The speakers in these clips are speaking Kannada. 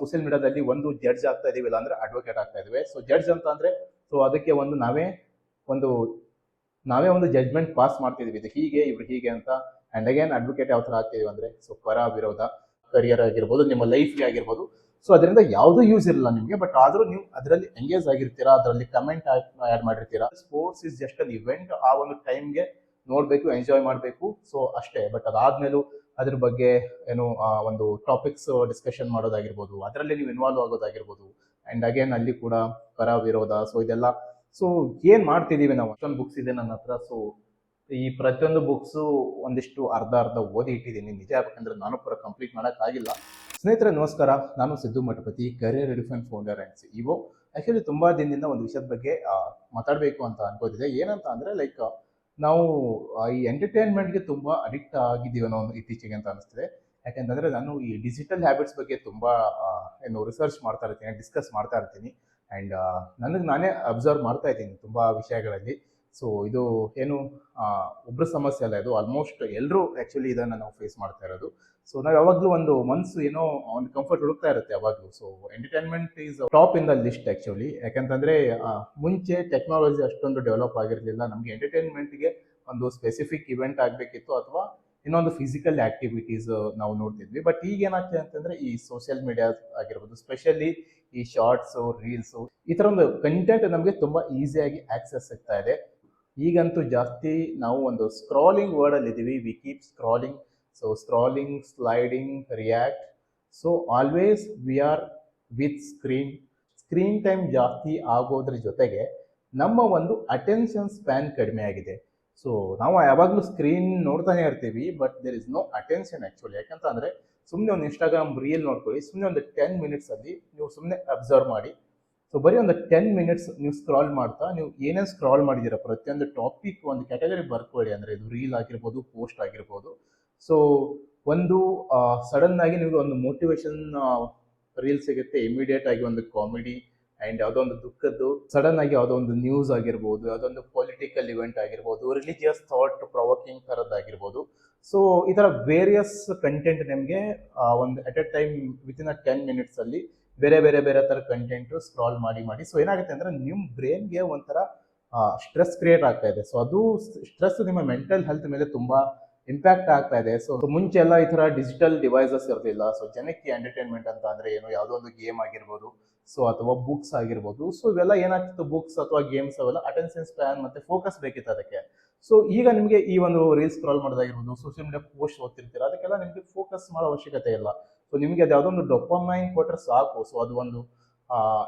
ಸೋಷಿಯಲ್ ಮೀಡಿಯಾದಲ್ಲಿ ಒಂದು ಜಡ್ಜ್ ಆಗ್ತಾ ಇದೀವಿ, ಇಲ್ಲ ಅಂದ್ರೆ ಅಡ್ವೊಕೇಟ್ ಆಗ್ತಾ ಇದೀವಿ. ಸೊ ಜಡ್ಜ್ ಅಂತ ಅಂದ್ರೆ ಸೊ ಅದಕ್ಕೆ ಒಂದು ನಾವೇ ಒಂದು ಜಡ್ಜ್ಮೆಂಟ್ ಪಾಸ್ ಮಾಡ್ತಿದೀವಿ, ಇದು ಹೀಗೆ ಇವ್ರು ಹೀಗೆ ಅಂತ. ಅಂಡ್ ಅಗೇನ್ ಅಡ್ವೊಕೇಟ್ ಯಾವ ತರ ಆಗ್ತಿದೀವಿ ಅಂದ್ರೆ ಸೊ ಪರ ವಿರೋಧ, ಕರಿಯರ್ ಆಗಿರ್ಬೋದು, ನಿಮ್ಮ ಲೈಫ್ಗೆ ಆಗಿರ್ಬೋದು. ಸೊ ಅದರಿಂದ ಯಾವುದೂ ಯೂಸ್ ಇರಲ್ಲ ನಿಮಗೆ, ಬಟ್ ಆದ್ರೂ ನೀವು ಅದರಲ್ಲಿ ಎಂಗೇಜ್ ಆಗಿರ್ತೀರಾ, ಅದರಲ್ಲಿ ಕಮೆಂಟ್ ಆಡ್ ಮಾಡಿರ್ತೀರಾ. Sports is just an event, ಆ ಒಂದು ಟೈಮ್ಗೆ ನೋಡ್ಬೇಕು, ಎಂಜಾಯ್ ಮಾಡಬೇಕು, ಸೊ ಅಷ್ಟೇ. ಬಟ್ ಅದಾದ್ಮೇಲೂ ಅದ್ರ ಬಗ್ಗೆ ಒಂದು ಟಾಪಿಕ್ಸ್ ಡಿಸ್ಕಷನ್ ಮಾಡೋದಾಗಿರ್ಬೋದು, ಅದರಲ್ಲಿ ನೀವು ಇನ್ವಾಲ್ವ್ ಆಗೋದಾಗಿರ್ಬೋದು. ಅಂಡ್ ಅಗೇನ್ ಅಲ್ಲಿ ಕೂಡ ಪರ ವಿರೋಧ, ಸೊ ಇದೆಲ್ಲ. ಸೊ ಏನ್ ಮಾಡ್ತಿದೀವಿ ನಾವು, ಅಷ್ಟೊಂದು ಬುಕ್ಸ್ ಇದೆ ನನ್ನ ಹತ್ರ. ಸೊ ಈ ಪ್ರತಿಯೊಂದು ಬುಕ್ಸು ಒಂದಿಷ್ಟು ಅರ್ಧ ಓದಿ ಇಟ್ಟಿದ್ದೀನಿ, ನಿಜ ಯಾಕಂದ್ರೆ ನಾನು ಪೂರ ಕಂಪ್ಲೀಟ್ ಆಗಿಲ್ಲ. ಸ್ನೇಹಿತರೆ ನಮಸ್ಕಾರ, ನಾನು ಸಿದ್ದು ಮಠಪತಿ, ಕರಿಯರ್ ಡಿಫೆನ್ ಫೌಂಡರ್ ಅಂಡ್ ಸಿಇಒ. ಆಕ್ಚುಲಿ ತುಂಬಾ ದಿನದಿಂದ ಒಂದು ವಿಷಯದ ಬಗ್ಗೆ ಮಾತಾಡಬೇಕು ಅಂತ ಅನ್ಕೋತಿದೆ. ಏನಂತ ಅಂದ್ರೆ ಲೈಕ್ ನಾವು ಈ ಎಂಟರ್ಟೈನ್ಮೆಂಟ್ಗೆ ತುಂಬಾ ಅಡಿಕ್ಟ್ ಆಗಿದ್ದೀವಿ ಅನ್ನೋ ಒಂದು ಇತ್ತೀಚೆಗೆ ಅಂತ ಅನಿಸ್ತಿದೆ. ಯಾಕೆಂತಂದ್ರೆ ನಾನು ಈ ಡಿಜಿಟಲ್ ಹ್ಯಾಬಿಟ್ಸ್ ಬಗ್ಗೆ ತುಂಬಾ ರಿಸರ್ಚ್ ಮಾಡ್ತಾ ಇರ್ತೀನಿ, ಡಿಸ್ಕಸ್ ಮಾಡ್ತಾ ಇರ್ತೀನಿ. ಅಂಡ್ ನನಗೆ ನಾನೇ ಅಬ್ಸರ್ವ್ ಮಾಡ್ತಾ ಇದ್ದೀನಿ ತುಂಬಾ ವಿಷಯಗಳಲ್ಲಿ. ಸೊ ಇದು ಒಬ್ಬರ ಸಮಸ್ಯೆ ಅಲ್ಲ, ಇದು ಆಲ್ಮೋಸ್ಟ್ ಎಲ್ಲರೂ ಆಕ್ಚುಲಿ ಇದನ್ನ ನಾವು ಫೇಸ್ ಮಾಡ್ತಾ ಇರೋದು. ಸೊ ನಾವು ಯಾವಾಗಲೂ ಒಂದು ಮನ್ಸು ಒಂದು ಕಂಫರ್ಟ್ ಹುಡುಕ್ತಾ ಇರುತ್ತೆ ಯಾವಾಗಲೂ. So entertainment is top in the list actually. ಯಾಕಂತಂದ್ರೆ ಮುಂಚೆ ಟೆಕ್ನಾಲಜಿ ಅಷ್ಟೊಂದು ಡೆವಲಪ್ ಆಗಿರಲಿಲ್ಲ. ನಮಗೆ ಎಂಟರ್ಟೈನ್ಮೆಂಟ್ಗೆ ಒಂದು ಸ್ಪೆಸಿಫಿಕ್ ಇವೆಂಟ್ ಆಗಬೇಕಿತ್ತು, ಅಥವಾ ಇನ್ನೊಂದು ಫಿಸಿಕಲ್ ಆಕ್ಟಿವಿಟೀಸ್ ನಾವು ನೋಡ್ತಿದ್ವಿ. ಬಟ್ ಈಗ ಏನಾಗ್ತದೆ ಅಂತಂದ್ರೆ ಈ ಸೋಷಿಯಲ್ ಮೀಡಿಯಾ ಆಗಿರ್ಬೋದು, ಸ್ಪೆಷಲಿ ಈ ಶಾರ್ಟ್ಸ್, ರೀಲ್ಸ್, ಈ ತರ ಒಂದು ಕಂಟೆಂಟ್ ನಮಗೆ ತುಂಬಾ ಈಸಿಯಾಗಿ ಆಕ್ಸೆಸ್ ಸಿಗ್ತಾ ಇದೆ. ಈಗಂತೂ ಜಾಸ್ತಿ ನಾವು ಒಂದು ಸ್ಕ್ರಾಲಿಂಗ್ ವರ್ಡ್ ಅಲ್ಲಿ ಇದೀವಿ. We keep scrolling. So scrolling, sliding, react. So always we are with screen time ಜಾಸ್ತಿ ಆಗೋದ್ರ ಜೊತೆಗೆ ನಮ್ಮ ಒಂದು ಅಟೆನ್ಷನ್ ಸ್ಪ್ಯಾನ್ ಕಡಿಮೆ ಆಗಿದೆ. ಸೊ ನಾವು ಯಾವಾಗಲೂ ಸ್ಕ್ರೀನ್ ನೋಡ್ತಾನೆ ಇರ್ತೀವಿ, but there is no attention actually. ಯಾಕಂತ ಅಂದ್ರೆ ಸುಮ್ಮನೆ ಒಂದು ಇನ್ಸ್ಟಾಗ್ರಾಮ್ ರೀಲ್ ನೋಡ್ಕೊಳ್ಳಿ, ಸುಮ್ಮನೆ ಒಂದು 10 minutes ಅಲ್ಲಿ ನೀವು ಸುಮ್ಮನೆ ಅಬ್ಸರ್ವ್ ಮಾಡಿ. ಸೊ ಬರೀ ಒಂದು 10 minutes ನೀವು ಸ್ಕ್ರಾಲ್ ಮಾಡ್ತಾ, ನೀವು ಏನೇನು ಸ್ಕ್ರಾಲ್ ಮಾಡಿದ್ದೀರಾ ಪ್ರತಿಯೊಂದು ಟಾಪಿಕ್ ಒಂದು ಕ್ಯಾಟಗರಿ ಬರ್ಕೊಳ್ಳಿ. ಅಂದ್ರೆ ಇದು ರೀಲ್ ಆಗಿರ್ಬೋದು, ಪೋಸ್ಟ್ ಆಗಿರ್ಬೋದು. ಸೊ ಒಂದು ಸಡನ್ ಆಗಿ ನಿಮಗೆ ಒಂದು ಮೋಟಿವೇಶನ್ ರೀಲ್ ಸಿಗುತ್ತೆ, ಇಮಿಡಿಯೇಟ್ ಆಗಿ ಒಂದು ಕಾಮಿಡಿ ಅಂಡ್ ಯಾವುದೋ ಒಂದು ದುಃಖದ್ದು, ಸಡನ್ ಆಗಿ ಯಾವುದೋ ಒಂದು ನ್ಯೂಸ್ ಆಗಿರ್ಬೋದು, ಯಾವುದೊಂದು ಪೊಲಿಟಿಕಲ್ ಇವೆಂಟ್ ಆಗಿರ್ಬೋದು, ರಿಲಿಜಿಯಸ್ ಥಾಟ್ ಪ್ರೊವೋಕಿಂಗ್ ಥರದ್ದಾಗಿರ್ಬೋದು. ಸೊ ಈ ಥರ ವೇರಿಯಸ್ ಕಂಟೆಂಟ್ ನಿಮಗೆ ಒಂದು at A time within 10 minutes ಅಲ್ಲಿ ಬೇರೆ ಬೇರೆ ಬೇರೆ ಥರ ಕಂಟೆಂಟ್ ಸ್ಕ್ರಾಲ್ ಮಾಡಿ ಸೊ ಏನಾಗುತ್ತೆ ಅಂದ್ರೆ ನಿಮ್ಮ ಬ್ರೈನ್ಗೆ ಒಂಥರ ಸ್ಟ್ರೆಸ್ ಕ್ರಿಯೇಟ್ ಆಗ್ತಾ ಇದೆ. ಸೊ ಅದು ಸ್ಟ್ರೆಸ್ ನಿಮ್ಮ ಮೆಂಟಲ್ ಹೆಲ್ತ್ ಮೇಲೆ ತುಂಬಾ ಇಂಪ್ಯಾಕ್ಟ್ ಆಗ್ತಾ ಇದೆ. ಸೊ ಮುಂಚೆ ಎಲ್ಲ ಈ ತರ ಡಿಜಿಟಲ್ ಡಿವೈಸಸ್ ಇರ್ತಿಲ್ಲ. ಸೊ ಜನಕ್ಕೆ ಎಂಟರ್ಟೈನ್ಮೆಂಟ್ ಅಂತ ಅಂದ್ರೆ ಯಾವುದೋ ಒಂದು ಗೇಮ್ ಆಗಿರ್ಬೋದು, ಸೊ ಅಥವಾ ಬುಕ್ಸ್ ಆಗಿರ್ಬೋದು. ಸೊ ಇವೆಲ್ಲ ಏನಾಗ್ತಿತ್ತು, ಬುಕ್ಸ್ ಅಥವಾ ಗೇಮ್ಸ್ ಅವೆಲ್ಲ ಅಟೆನ್ಷನ್ ಸ್ಪ್ಯಾನ್ ಮತ್ತೆ ಫೋಕಸ್ ಬೇಕಿತ್ತು ಅದಕ್ಕೆ. ಸೊ ಈಗ ನಿಮಗೆ ಈ ಒಂದು ರೀಲ್ಸ್ ಸ್ಕ್ರಾಲ್ ಮಾಡೋದಾಗಿರ್ಬೋದು, ಸೋಷಿಯಲ್ ಮೀಡಿಯಾ ಪೋಸ್ಟ್ ಓದ್ತಿರ್ತೀರ, ಅದಕ್ಕೆಲ್ಲ ನಿಮಗೆ ಫೋಕಸ್ ಮಾಡೋ ಅವಶ್ಯಕತೆ ಇಲ್ಲ. ಸೊ ನಿಮಗೆ ಅದು ಯಾವುದೊಂದು ಡೊಪಾಮೈನ್ ಕೊಟ್ಟರೆ ಸಾಕು. ಸೊ ಅದು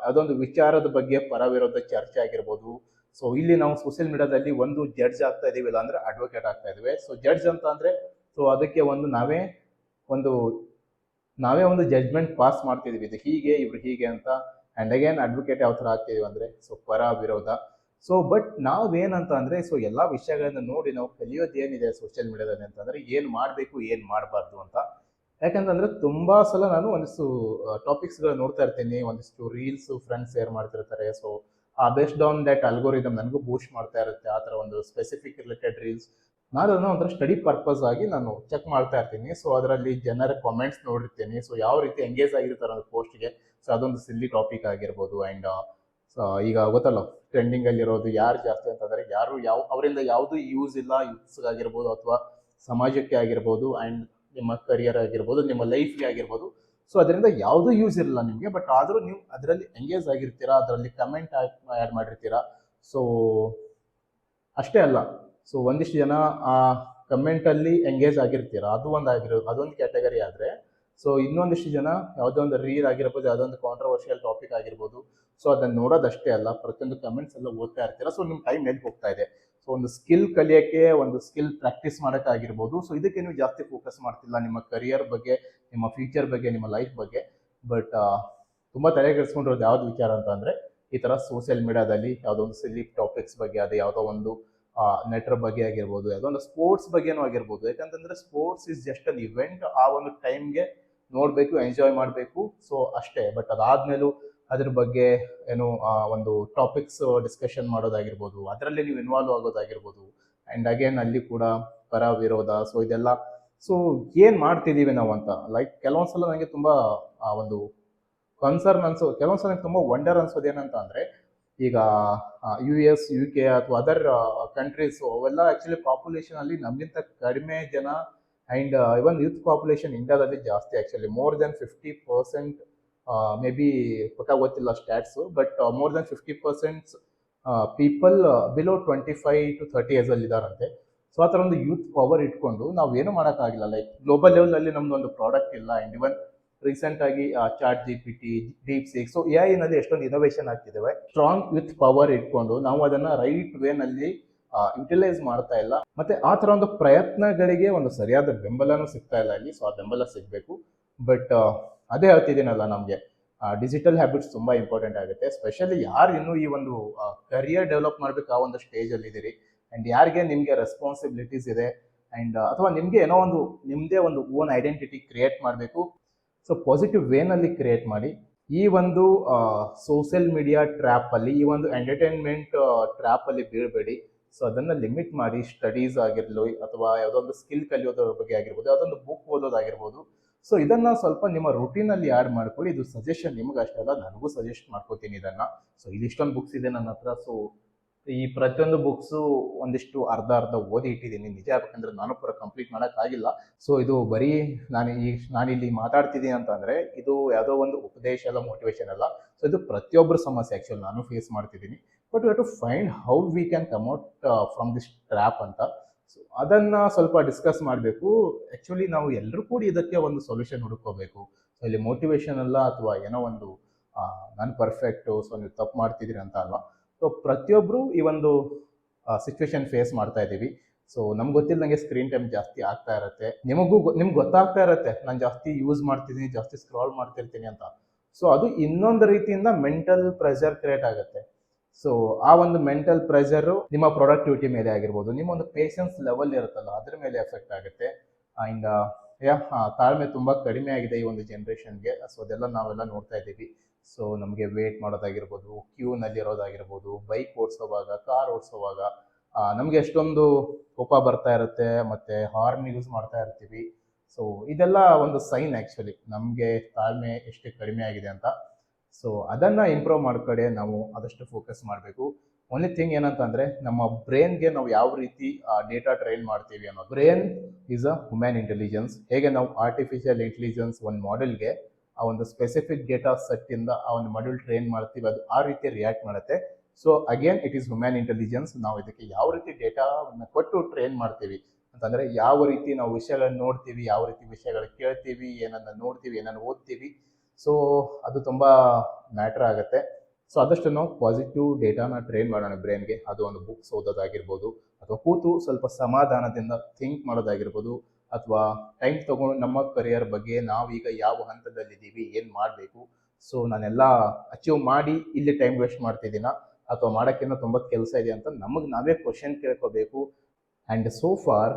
ಯಾವುದೊಂದು ವಿಚಾರದ ಬಗ್ಗೆ ಪರ ವಿರೋಧ ಚರ್ಚೆ ಆಗಿರ್ಬೋದು. ಸೊ ಇಲ್ಲಿ ನಾವು ಸೋಷಿಯಲ್ ಮೀಡಿಯಾದಲ್ಲಿ ಒಂದು ಜಡ್ಜ್ ಆಗ್ತಾ ಇದೀವಿ, ಇಲ್ಲ ಅಂದ್ರೆ ಅಡ್ವೊಕೇಟ್ ಆಗ್ತಾ ಇದೀವಿ. ಸೊ ಜಡ್ಜ್ ಅಂತ ಅಂದ್ರೆ ಸೊ ಅದಕ್ಕೆ ನಾವೇ ಒಂದು ಜಡ್ಜ್ಮೆಂಟ್ ಪಾಸ್ ಮಾಡ್ತಿದೀವಿ, ಇದು ಹೀಗೆ ಇವ್ರು ಹೀಗೆ ಅಂತ. ಅಂಡ್ ಅಗೇನ್ ಅಡ್ವೊಕೇಟ್ ಯಾವ ತರ ಆಗ್ತಿದೀವಿ ಅಂದ್ರೆ ಸೊ ಪರ ವಿರೋಧ. ಸೊ ಬಟ್ ನಾವೇನಂತ ಅಂದ್ರೆ ಸೊ ಎಲ್ಲಾ ವಿಷಯಗಳನ್ನ ನೋಡಿ ನಾವು ಕಲಿಯೋದು ಏನಿದೆ ಸೋಷಿಯಲ್ ಮೀಡಿಯಾದಲ್ಲಿ ಅಂತಂದ್ರೆ ಏನ್ ಮಾಡ್ಬೇಕು, ಏನ್ ಮಾಡಬಾರ್ದು ಅಂತ. ಯಾಕಂತಂದ್ರೆ ತುಂಬಾ ಸಲ ನಾನು ಒಂದಿಷ್ಟು ಟಾಪಿಕ್ಸ್ಗಳು ನೋಡ್ತಾ ಇರ್ತೀನಿ, ಒಂದಿಷ್ಟು ರೀಲ್ಸ್ ಫ್ರೆಂಡ್ಸ್ ಶೇರ್ ಮಾಡ್ತಿರ್ತಾರೆ. So based on that algorithm ನನಗೂ ಬೂಸ್ಟ್ ಮಾಡ್ತಾ ಇರುತ್ತೆ ಆ ಥರ ಒಂದು ಸ್ಪೆಸಿಫಿಕ್ ರಿಲೇಟೆಡ್ ರೀಲ್ಸ್. ನಾನು ಅದನ್ನ ಒಂಥರ ಸ್ಟಡಿ ಪರ್ಪಸ್ ಆಗಿ ನಾನು ಚೆಕ್ ಮಾಡ್ತಾ ಇರ್ತೀನಿ. ಸೊ ಅದರಲ್ಲಿ ಜನರ ಕಾಮೆಂಟ್ಸ್ ನೋಡಿರ್ತೀನಿ. ಸೊ ಯಾವ ರೀತಿ ಎಂಗೇಜ್ ಆಗಿರ್ತಾರೆ ಒಂದು ಪೋಸ್ಟ್ಗೆ. ಸೊ ಅದೊಂದು ಸಿಲ್ಲಿ ಟಾಪಿಕ್ ಆಗಿರ್ಬೋದು. ಆ್ಯಂಡ್ ಈಗ ಗೊತ್ತಲ್ಲ ಟ್ರೆಂಡಿಂಗ್ ಅಲ್ಲಿರೋದು ಯಾರು ಜಾಸ್ತಿ ಅಂತಂದ್ರೆ ಅವರಿಂದ ಯಾವುದು ಯೂಸ್ ಇಲ್ಲ, ಯೂತ್ಸ್ ಆಗಿರ್ಬೋದು ಅಥವಾ ಸಮಾಜಕ್ಕೆ ಆಗಿರ್ಬೋದು, ಆ್ಯಂಡ್ ನಿಮ್ಮ ಕರಿಯರ್ ಆಗಿರ್ಬೋದು, ನಿಮ್ಮ ಲೈಫ್ಗೆ ಆಗಿರ್ಬೋದು. ಸೊ ಅದರಿಂದ ಯಾವುದೂ ಯೂಸ್ ಇರಲ್ಲ ನಿಮಗೆ, ಬಟ್ ಆದರೂ ನೀವು ಅದರಲ್ಲಿ ಎಂಗೇಜ್ ಆಗಿರ್ತೀರಾ, ಅದರಲ್ಲಿ ಕಮೆಂಟ್ ಆ್ಯಡ್ ಮಾಡಿರ್ತೀರಾ. ಸೊ ಅಷ್ಟೇ ಅಲ್ಲ, ಸೊ ಒಂದಿಷ್ಟು ಜನ ಆ ಕಮೆಂಟಲ್ಲಿ ಎಂಗೇಜ್ ಆಗಿರ್ತೀರಾ, ಅದೊಂದು ಕ್ಯಾಟಗರಿ ಆದರೆ. ಸೊ ಇನ್ನೊಂದಿಷ್ಟು ಜನ ಯಾವುದೋ ಒಂದು ರೀಲ್ ಆಗಿರ್ಬೋದು, ಯಾವುದೋ ಒಂದು ಕಾಂಟ್ರವರ್ಷಿಯಲ್ ಟಾಪಿಕ್ ಆಗಿರ್ಬೋದು. ಸೊ ಅದನ್ನು ನೋಡೋದಷ್ಟೇ ಅಲ್ಲ, ಪ್ರತಿಯೊಂದು ಕಮೆಂಟ್ಸ್ ಎಲ್ಲ ಓದ್ತಾ ಇರ್ತೀರಾ. ಸೊ ನಿಮ್ಮ ಟೈಮ್ ಎಲ್ಲಿ ಹೋಗ್ತಾ ಇದೆ. ಸೊ ಒಂದು ಸ್ಕಿಲ್ ಕಲಿಯೋಕ್ಕೆ, ಒಂದು ಸ್ಕಿಲ್ ಪ್ರಾಕ್ಟೀಸ್ ಮಾಡೋಕ್ಕಾಗಿರ್ಬೋದು. ಸೊ ಇದಕ್ಕೆ ನೀವು ಜಾಸ್ತಿ ಫೋಕಸ್ ಮಾಡ್ತಿಲ್ಲ, ನಿಮ್ಮ ಕರಿಯರ್ ಬಗ್ಗೆ, ನಿಮ್ಮ ಫ್ಯೂಚರ್ ಬಗ್ಗೆ, ನಿಮ್ಮ ಲೈಫ್ ಬಗ್ಗೆ. ಬಟ್ ತುಂಬ ತಲೆ ಕೆಡಿಸ್ಕೊಂಡಿರೋದು ಯಾವ್ದು ವಿಚಾರ ಅಂತ ಅಂದರೆ ಈ ಥರ ಸೋಷಿಯಲ್ ಮೀಡಿಯಾದಲ್ಲಿ ಯಾವುದೋ ಒಂದು ಸಿಲಿ ಟಾಪಿಕ್ಸ್ ಬಗ್ಗೆ, ಅದು ಯಾವುದೋ ಒಂದು ನೆಟ್ರ ಬಗ್ಗೆ ಆಗಿರ್ಬೋದು, ಯಾವುದೋ ಒಂದು ಸ್ಪೋರ್ಟ್ಸ್ ಬಗ್ಗೆನೂ ಆಗಿರ್ಬೋದು. ಯಾಕಂತಂದರೆ sports is just an event, ಆ ಒಂದು ಟೈಮ್ಗೆ ನೋಡಬೇಕು, ಎಂಜಾಯ್ ಮಾಡಬೇಕು, ಸೊ ಅಷ್ಟೇ. ಬಟ್ ಅದಾದ್ಮೇಲೂ ಅದ್ರ ಬಗ್ಗೆ ಒಂದು ಟಾಪಿಕ್ಸ್ ಡಿಸ್ಕಷನ್ ಮಾಡೋದಾಗಿರ್ಬೋದು, ಅದರಲ್ಲಿ ನೀವು ಇನ್ವಾಲ್ವ್ ಆಗೋದಾಗಿರ್ಬೋದು. ಆ್ಯಂಡ್ ಅಗೇನ್ ಅಲ್ಲಿ ಕೂಡ ಪರ ವಿರೋಧ, ಸೊ ಇದೆಲ್ಲ. ಸೊ ಏನು ಮಾಡ್ತಿದ್ದೀವಿ ನಾವು ಅಂತ ಲೈಕ್ ಕೆಲವೊಂದ್ಸಲ ನನಗೆ ತುಂಬ ಒಂದು ಕನ್ಸರ್ನ್ ಕೆಲವೊಂದ್ಸಲ ನಂಗೆ ತುಂಬ ವಂಡರ್ ಅನ್ಸೋದು ಏನಂತ ಅಂದರೆ, ಈಗ ಯು ಎಸ್, ಯು ಕೆ ಅಥವಾ ಅದರ್ ಕಂಟ್ರೀಸು ಅವೆಲ್ಲ ಆ್ಯಕ್ಚುಲಿ ಪಾಪ್ಯುಲೇಷನಲ್ಲಿ ನಮಗಿಂತ ಕಡಿಮೆ ಜನ, ಆ್ಯಂಡ್ ಇವನ್ ಯೂತ್ ಪಾಪ್ಯುಲೇಷನ್ ಇಂಡಿಯಾದಲ್ಲಿ ಜಾಸ್ತಿ actually. More than 50%, maybe ಪಕ್ಕ ಗೊತ್ತಿಲ್ಲ stats, but more than 50% people below 25 to 30 ಇಯರ್ಸಲ್ಲಿ ಇದ್ದಾರಂತೆ. ಸೊ ಆ ಥರ ಒಂದು ಯೂತ್ ಪವರ್ ಇಟ್ಕೊಂಡು ನಾವು ಏನು ಮಾಡೋಕ್ಕಾಗಿಲ್ಲ. ಲೈಕ್ ಗ್ಲೋಬಲ್ ಲೆವೆಲಲ್ಲಿ ನಮ್ದೊಂದು ಪ್ರಾಡಕ್ಟ್ ಇಲ್ಲ. ಆ್ಯಂಡ್ ಇವನ್ ರೀಸೆಂಟಾಗಿ chat GPT, DeepSeek, so A ಐನಲ್ಲಿ ಎಷ್ಟೊಂದು ಇನೋವೇಷನ್ ಆಗ್ತಿದ್ದಾವೆ. ಸ್ಟ್ರಾಂಗ್ ಯೂತ್ ಪವರ್ ಇಟ್ಕೊಂಡು ನಾವು ಅದನ್ನು ರೈಟ್ ವೇನಲ್ಲಿ ಯುಟಿಲೈಸ್ ಮಾಡ್ತಾ ಇಲ್ಲ. ಮತ್ತೆ ಆ ಥರ ಒಂದು ಪ್ರಯತ್ನಗಳಿಗೆ ಒಂದು ಸರಿಯಾದ ಬೆಂಬಲನೂ ಸಿಗ್ತಾ ಇಲ್ಲ ಇಲ್ಲಿ. ಸೊ ಆ ಬೆಂಬಲ ಸಿಗಬೇಕು. ಬಟ್ ಅದೇ ಹೇಳ್ತಿದ್ದೀನಲ್ಲ, ನಮಗೆ ಡಿಜಿಟಲ್ ಹ್ಯಾಬಿಟ್ಸ್ ತುಂಬ ಇಂಪಾರ್ಟೆಂಟ್ ಆಗುತ್ತೆ. ಸ್ಪೆಷಲಿ ಯಾರು ಇನ್ನೂ ಈ ಒಂದು ಕರಿಯರ್ ಡೆವಲಪ್ ಮಾಡಬೇಕು ಆ ಒಂದು ಸ್ಟೇಜಲ್ಲಿ ಇದ್ದೀರಿ, ಆ್ಯಂಡ್ ಯಾರಿಗೆ ನಿಮಗೆ ರೆಸ್ಪಾನ್ಸಿಬಿಲಿಟೀಸ್ ಇದೆ, ಆ್ಯಂಡ್ ಅಥವಾ ನಿಮಗೆ ಏನೋ ಒಂದು ನಿಮ್ಮದೇ ಒಂದು ಓನ್ ಐಡೆಂಟಿಟಿ ಕ್ರಿಯೇಟ್ ಮಾಡಬೇಕು. ಸೊ ಪಾಸಿಟಿವ್ ವೇನಲ್ಲಿ ಕ್ರಿಯೇಟ್ ಮಾಡಿ. ಈ ಒಂದು ಸೋಷಿಯಲ್ ಮೀಡಿಯಾ ಟ್ರ್ಯಾಪಲ್ಲಿ, ಈ ಒಂದು ಎಂಟರ್ಟೈನ್ಮೆಂಟ್ ಟ್ರ್ಯಾಪಲ್ಲಿ ಬೀಳಬೇಡಿ. ಸೊ ಅದನ್ನು ಲಿಮಿಟ್ ಮಾಡಿ. ಸ್ಟಡೀಸ್ ಆಗಿರಲಿ ಅಥವಾ ಯಾವುದೋ ಒಂದು ಸ್ಕಿಲ್ ಕಲಿಯೋದ್ರ ಬಗ್ಗೆ ಆಗಿರ್ಬೋದು, ಯಾವುದೊಂದು ಬುಕ್ ಓದೋದಾಗಿರ್ಬೋದು. ಸೊ ಇದನ್ನು ಸ್ವಲ್ಪ ನಿಮ್ಮ ರೂಟೀನಲ್ಲಿ ಆ್ಯಡ್ ಮಾಡ್ಕೊಳ್ಳಿ. ಇದು ಸಜೆಷನ್ ನಿಮ್ಗೆ ಅಷ್ಟೇ ಅಲ್ಲ, ನನಗೂ ಸಜೆಸ್ಟ್ ಮಾಡ್ಕೋತೀನಿ ಇದನ್ನು. ಸೊ ಇದಿಷ್ಟೊಂದು ಬುಕ್ಸ್ ಇದೆ ನನ್ನ ಹತ್ರ. ಸೊ ಈ ಪ್ರತಿಯೊಂದು ಬುಕ್ಸು ಒಂದಿಷ್ಟು ಅರ್ಧ ಓದಿ ಇಟ್ಟಿದ್ದೀನಿ. ನಿಜ ಯಾಕಂದರೆ ನಾನು ಪೂರ ಕಂಪ್ಲೀಟ್ ಮಾಡೋಕ್ಕಾಗಿಲ್ಲ. ಸೊ ಇದು ಬರೀ ನಾನಿಲ್ಲಿ ಮಾತಾಡ್ತಿದ್ದೀನಿ ಅಂತಂದರೆ ಇದು ಯಾವುದೋ ಒಂದು ಉಪದೇಶ ಅಲ್ಲ, ಮೋಟಿವೇಶನ್ ಅಲ್ಲ. ಸೊ ಇದು ಪ್ರತಿಯೊಬ್ಬರ ಸಮಸ್ಯೆ ಆ್ಯಕ್ಚುಲಿ, ನಾನು ಫೇಸ್ ಮಾಡ್ತಿದ್ದೀನಿ. But we have to find how we can come out from this trap ಅಂತ. ಸೊ ಅದನ್ನು ಸ್ವಲ್ಪ ಡಿಸ್ಕಸ್ ಮಾಡಬೇಕು. ಆ್ಯಕ್ಚುಲಿ ನಾವು ಎಲ್ಲರೂ ಕೂಡಿ ಇದಕ್ಕೆ ಒಂದು ಸೊಲ್ಯೂಷನ್ ಹುಡುಕೋಬೇಕು. ಸೊ ಇಲ್ಲಿ ಮೋಟಿವೇಶನ್ ಅಲ್ಲ ಅಥವಾ ಏನೋ ಒಂದು ನಾನು ಪರ್ಫೆಕ್ಟು, ಸೊ ನೀವು ತಪ್ಪು ಮಾಡ್ತಿದ್ದೀರಿ ಅಂತ ಅಲ್ಲ. ಸೊ ಪ್ರತಿಯೊಬ್ಬರು ಈ ಒಂದು ಸಿಚುವೇಶನ್ ಫೇಸ್ ಮಾಡ್ತಾ ಇದ್ದೀವಿ. ಸೊ ನಮ್ಗೆ ಗೊತ್ತಿಲ್ಲದಂಗೆ ಸ್ಕ್ರೀನ್ ಟೈಮ್ ಜಾಸ್ತಿ ಆಗ್ತಾ ಇರುತ್ತೆ. ನಿಮ್ಗೆ ಗೊತ್ತಾಗ್ತಾ ಇರುತ್ತೆ ನಾನು ಜಾಸ್ತಿ ಯೂಸ್ ಮಾಡ್ತಿದ್ದೀನಿ, ಜಾಸ್ತಿ ಸ್ಕ್ರಾಲ್ ಮಾಡ್ತಿರ್ತೀನಿ ಅಂತ. ಸೊ ಅದು ಇನ್ನೊಂದು ರೀತಿಯಿಂದ ಮೆಂಟಲ್ ಪ್ರೆಷರ್ ಕ್ರಿಯೇಟ್ ಆಗುತ್ತೆ. ಸೊ ಆ ಒಂದು ಮೆಂಟಲ್ ಪ್ರೆಷರು ನಿಮ್ಮ ಪ್ರೊಡಕ್ಟಿವಿಟಿ ಮೇಲೆ ಆಗಿರ್ಬೋದು, ನಿಮ್ಮ ಒಂದು ಪೇಷನ್ಸ್ ಲೆವೆಲ್ ಇರುತ್ತಲ್ಲ ಅದ್ರ ಮೇಲೆ ಎಫೆಕ್ಟ್ ಆಗುತ್ತೆ. ಆ್ಯಂಡ್ ತಾಳ್ಮೆ ತುಂಬ ಕಡಿಮೆ ಆಗಿದೆ ಈ ಒಂದು ಜನ್ರೇಷನ್ಗೆ. ಸೊ ಅದೆಲ್ಲ ನಾವೆಲ್ಲ ನೋಡ್ತಾ ಇದ್ದೀವಿ. ಸೊ ನಮಗೆ ವೇಟ್ ಮಾಡೋದಾಗಿರ್ಬೋದು, ಕ್ಯೂನಲ್ಲಿ ಇರೋದಾಗಿರ್ಬೋದು, ಬೈಕ್ ಓಡಿಸೋವಾಗ, ಕಾರ್ ಓಡಿಸೋವಾಗ ನಮಗೆ ಎಷ್ಟೊಂದು ಕೋಪ ಬರ್ತಾ ಇರುತ್ತೆ, ಮತ್ತು ಹಾರ್ನ್ ಯೂಸ್ ಮಾಡ್ತಾ ಇರ್ತೀವಿ. ಸೊ ಇದೆಲ್ಲ ಒಂದು ಸೈನ್ ಆ್ಯಕ್ಚುಲಿ ನಮಗೆ ತಾಳ್ಮೆ ಎಷ್ಟು ಕಡಿಮೆ ಆಗಿದೆ ಅಂತ. ಸೊ ಅದನ್ನು ಇಂಪ್ರೂವ್ ಮಾಡ್ಕಡೆ ನಾವು ಆದಷ್ಟು ಫೋಕಸ್ ಮಾಡಬೇಕು. ಓನ್ಲಿ ಥಿಂಗ್ ಏನಂತಂದರೆ, ನಮ್ಮ ಬ್ರೈನ್ಗೆ ನಾವು ಯಾವ ರೀತಿ ಡೇಟಾ ಟ್ರೈನ್ ಮಾಡ್ತೀವಿ ಅನ್ನೋದು. Brain is a human intelligence. ಹೇಗೆ ನಾವು ಆರ್ಟಿಫಿಷಿಯಲ್ ಇಂಟೆಲಿಜೆನ್ಸ್ ಒಂದು ಮಾಡೆಲ್ಗೆ ಆ ಒಂದು ಸ್ಪೆಸಿಫಿಕ್ ಡೇಟಾ ಸೆಟ್ಟಿಂದ ಆ ಒಂದು ಮಾಡ್ಯೂಲ್ ಟ್ರೈನ್ ಮಾಡ್ತೀವಿ, ಅದು ಆ ರೀತಿ ರಿಯಾಕ್ಟ್ ಮಾಡುತ್ತೆ. So again it is human intelligence. ನಾವು ಇದಕ್ಕೆ ಯಾವ ರೀತಿ ಡೇಟಾವನ್ನು ಕೊಟ್ಟು ಟ್ರೈನ್ ಮಾಡ್ತೀವಿ ಅಂತಂದರೆ, ಯಾವ ರೀತಿ ನಾವು ವಿಷಯಗಳನ್ನ ನೋಡ್ತೀವಿ, ಯಾವ ರೀತಿ ವಿಷಯಗಳು ಕೇಳ್ತೀವಿ, ಏನನ್ನು ನೋಡ್ತೀವಿ, ಏನನ್ನು ಓದ್ತೀವಿ. ಸೊ ಅದು ತುಂಬ ಮ್ಯಾಟ್ರ್ ಆಗುತ್ತೆ. ಸೊ ಆದಷ್ಟು ನಾವು ಪಾಸಿಟಿವ್ ಡೇಟಾನ ಟ್ರೈನ್ ಮಾಡೋಣ ಬ್ರೈನ್ಗೆ. ಅದು ಒಂದು ಬುಕ್ಸ್ ಓದೋದಾಗಿರ್ಬೋದು, ಅಥವಾ ಕೂತು ಸ್ವಲ್ಪ ಸಮಾಧಾನದಿಂದ ಥಿಂಕ್ ಮಾಡೋದಾಗಿರ್ಬೋದು, ಅಥವಾ ಟೈಮ್ ತೊಗೊಂಡು ನಮ್ಮ ಕರಿಯರ್ ಬಗ್ಗೆ ನಾವೀಗ ಯಾವ ಹಂತದಲ್ಲಿದ್ದೀವಿ, ಏನು ಮಾಡಬೇಕು, ಸೊ ನಾನೆಲ್ಲ ಅಚೀವ್ ಮಾಡಿ ಇಲ್ಲಿ ಟೈಮ್ ವೇಸ್ಟ್ ಮಾಡ್ತಿದ್ದೀನ ಅಥವಾ ಮಾಡೋಕ್ಕಿಂತ ತುಂಬ ಕೆಲಸ ಇದೆ ಅಂತ ನಮಗೆ ನಾವೇ ಕ್ವಶನ್ ಕೇಳ್ಕೋಬೇಕು. ಆ್ಯಂಡ್ ಸೋ ಫಾರ್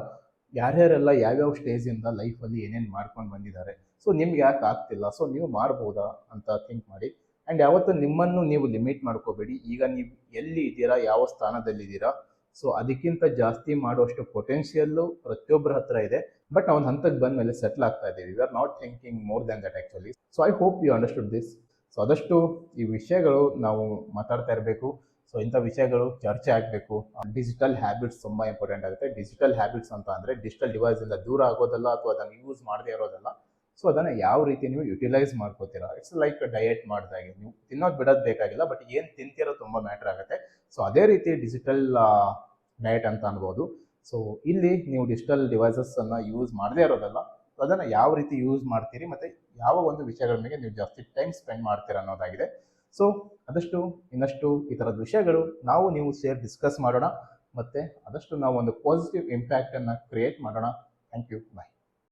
ಯಾರ್ಯಾರೆಲ್ಲ ಯಾವ್ಯಾವ ಸ್ಟೇಜಿಂದ ಲೈಫಲ್ಲಿ ಏನೇನು ಮಾಡ್ಕೊಂಡು ಬಂದಿದ್ದಾರೆ, ಸೊ ನಿಮ್ಗೆ ಯಾಕೆ ಆಗ್ತಿಲ್ಲ, ಸೊ ನೀವು ಮಾಡ್ಬೋದಾ ಅಂತ ಥಿಂಕ್ ಮಾಡಿ. ಆ್ಯಂಡ್ ಯಾವತ್ತೂ ನಿಮ್ಮನ್ನು ನೀವು ಲಿಮಿಟ್ ಮಾಡ್ಕೋಬೇಡಿ. ಈಗ ನೀವು ಎಲ್ಲಿ ಇದ್ದೀರಾ, ಯಾವ ಸ್ಥಾನದಲ್ಲಿದ್ದೀರಾ, ಸೊ ಅದಕ್ಕಿಂತ ಜಾಸ್ತಿ ಮಾಡುವಷ್ಟು ಪೊಟೆನ್ಷಿಯಲ್ಲು ಪ್ರತಿಯೊಬ್ಬರ ಹತ್ರ ಇದೆ. ಬಟ್ ನಾವು ಒಂದು ಹಂತಕ್ಕೆ ಬಂದ ಮೇಲೆ ಸೆಟ್ಲ್ ಆಗ್ತಾ ಇದ್ದೀವಿ. We are not thinking more than that actually. So I hope you understood this. So ಆದಷ್ಟು ಈ ವಿಷಯಗಳು ನಾವು ಮಾತಾಡ್ತಾ ಇರಬೇಕು. ಸೊ ಇಂಥ ವಿಷಯಗಳು ಚರ್ಚೆ ಆಗಬೇಕು. ಡಿಜಿಟಲ್ ಹ್ಯಾಬಿಟ್ಸ್ ತುಂಬ ಇಂಪಾರ್ಟೆಂಟ್ ಆಗುತ್ತೆ. ಡಿಜಿಟಲ್ ಹ್ಯಾಬಿಟ್ಸ್ ಅಂತ ಅಂದರೆ ಡಿಜಿಟಲ್ ಡಿವೈಸಿಂದ ದೂರ ಆಗೋದಲ್ಲ ಅಥವಾ ಅದನ್ನು ಯೂಸ್ ಮಾಡದೇ ಇರೋದಲ್ಲ. ಸೊ ಅದನ್ನು ಯಾವ ರೀತಿ ನೀವು ಯುಟಿಲೈಸ್ ಮಾಡ್ಕೋತೀರಾ. ಇಟ್ಸ್ ಲೈಕ್ ಡಯಟ್ ಮಾಡಿದಾಗೆ, ನೀವು ತಿನ್ನೋದು ಬಿಡೋದು ಬೇಕಾಗಿಲ್ಲ, ಬಟ್ ಏನು ತಿಂತಿರೋ ತುಂಬ ಮ್ಯಾಟ್ರ್ ಆಗುತ್ತೆ. ಸೊ ಅದೇ ರೀತಿ ಡಿಜಿಟಲ್ ಡಯಟ್ ಅಂತ ಅನ್ಬೋದು. ಸೊ ಇಲ್ಲಿ ನೀವು ಡಿಜಿಟಲ್ ಡಿವೈಸಸ್ಸನ್ನು ಯೂಸ್ ಮಾಡದೇ ಇರೋದಲ್ಲ, ಅದನ್ನು ಯಾವ ರೀತಿ ಯೂಸ್ ಮಾಡ್ತೀರಿ ಮತ್ತು ಯಾವ ಒಂದು ವಿಷಯಗಳ ಮೇಲೆ ನೀವು ಜಾಸ್ತಿ ಟೈಮ್ ಸ್ಪೆಂಡ್ ಮಾಡ್ತೀರಾ ಅನ್ನೋದಾಗಿದೆ. ಸೊ ಆದಷ್ಟು ಇನ್ನಷ್ಟು ಈ ಥರದ ವಿಷಯಗಳು ನೀವು ಡಿಸ್ಕಸ್ ಮಾಡೋಣ, ಮತ್ತು ಆದಷ್ಟು ನಾವು ಒಂದು ಪಾಸಿಟಿವ್ ಇಂಪ್ಯಾಕ್ಟನ್ನು ಕ್ರಿಯೇಟ್ ಮಾಡೋಣ. Thank you, bye.